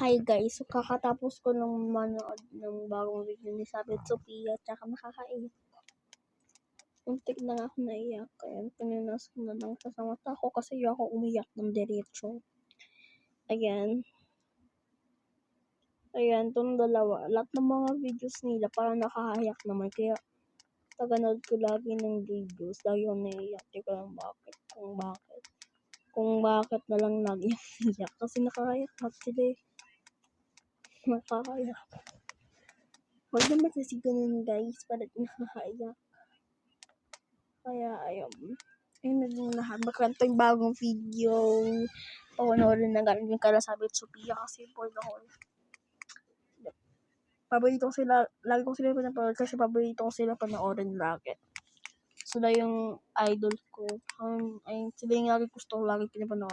Hi guys, so kakatapos ko nung manood ng bagong video ni Sabit Sophia, tsaka nakakaiyak. Muntik na nga ako naiyak, kaya pininas ko na lang sa mata ko kasi ako umiyak ng diretso. Ayan, itong dalawa, lahat ng mga videos nila parang nakakahiyak naman, kaya taganood ko lagi ng videos, lagi ako naiyak, di ko alam bakit, kung bakit na lang nag-iyak, kasi nakakahiyak lahat sila eh. Nakakahiyak. Huwag naman kasi ganun guys, parang nakakaiyak. Kaya ayun naging lahat. Baka ito yung bagong video. Panoorin na galing yung kala Sabit Sophia kasi for the whole. Paborito ko sila, lagi ko sila pinapanood kasi paborito ko sila panoorin lagi. Sila yung idol ko. Sila yung lagi gusto ko lagi pinapanood.